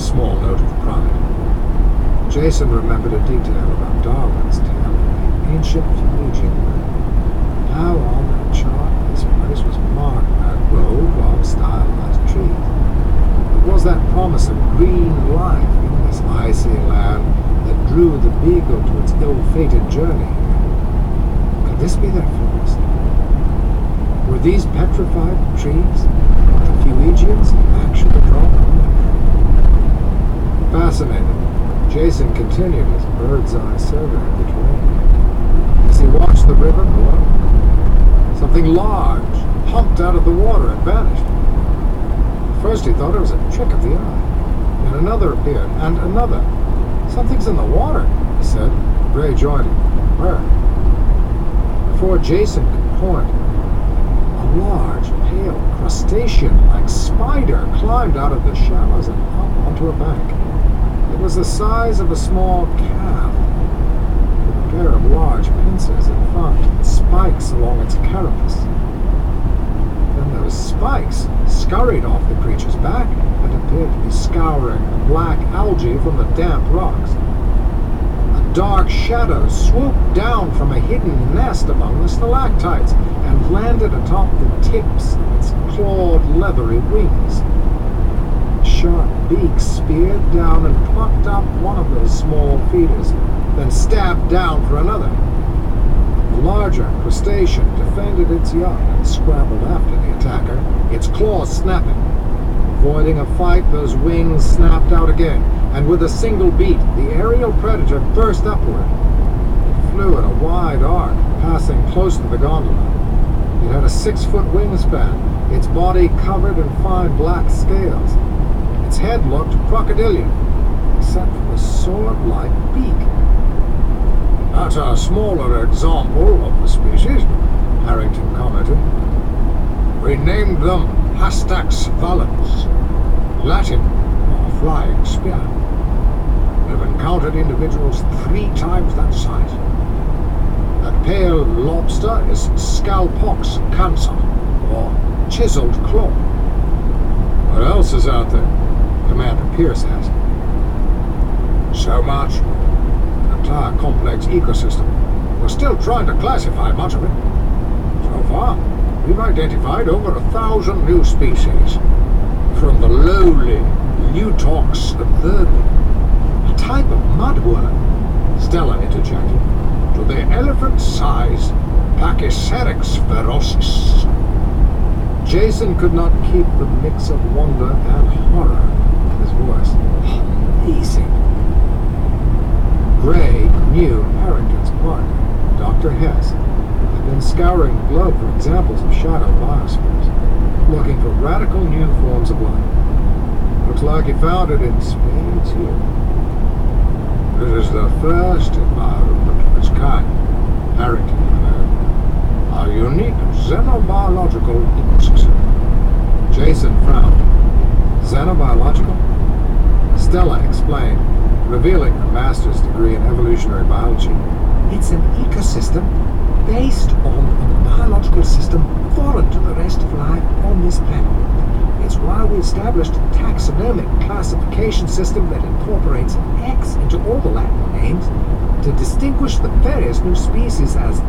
small note of pride. Jason remembered a detail about Darwin's tale of the ancient Fuegian land. Now on that chart, this place was marked by a grove of stylized trees. It was that promise of green life in this icy land that drew the beagle to its ill-fated journey. Could this be their forest? Were these petrified trees the Fuegians actually drawn on them? Fascinated, Jason continued his bird's-eye survey of the terrain. As he watched the river below, something large humped out of the water and vanished. At first he thought it was a trick of the eye. Then another appeared, and another. "Something's in the water," he said. Gray joined him. "Where?" Before Jason could point, a large, pale crustacean-like spider climbed out of the shallows and up onto a bank. It was the size of a small calf, with a pair of large pincers in front and spikes along its carapace. Then those spikes scurried off the creature's back and appeared to be scouring the black algae from the damp rocks. A dark shadow swooped down from a hidden nest among the stalactites and landed atop the tips of its clawed, leathery wings. A sharp beak speared down and plucked up one of those small feeders, then stabbed down for another. The larger crustacean defended its young and scrambled after the attacker, its claws snapping. Avoiding a fight, those wings snapped out again, and with a single beat, the aerial predator burst upward. It flew in a wide arc, passing close to the gondola. It had a 6-foot wingspan, its body covered in fine black scales. Its head looked crocodilian, except for the sword-like beak. "That's a smaller example of the species," Harrington commented. "We named them Hastax valens, Latin for flying spear. We've encountered individuals 3 times that size. That pale lobster is Scalpox cancer, or chiseled claw." "What else is out there?" Commander Pierce asked. "So much. An entire complex ecosystem. We're still trying to classify much of it. So far, we've identified over 1,000 new species. From the lowly Lutox vermin, a type of mudworm," Stella interjected, "to the elephant-sized Pachycerex ferocis." Jason could not keep the mix of wonder and horror in his voice. Amazing. Gray knew Harrington's partner, Dr. Hess, had been scouring the globe for examples of shadow biospheres, looking for radical new forms of life. Looks like he found it in spades here. "This is the first environment of its kind," Harrington declared. "A unique xenobiological ecosystem." Jason frowned. "Xenobiological?" Stella explained, revealing her master's degree in evolutionary biology. "It's an ecosystem based on a biological system foreign to the rest of life on this planet. It's why we established a taxonomic classification system that incorporates X into all the Latin names to distinguish the various new species as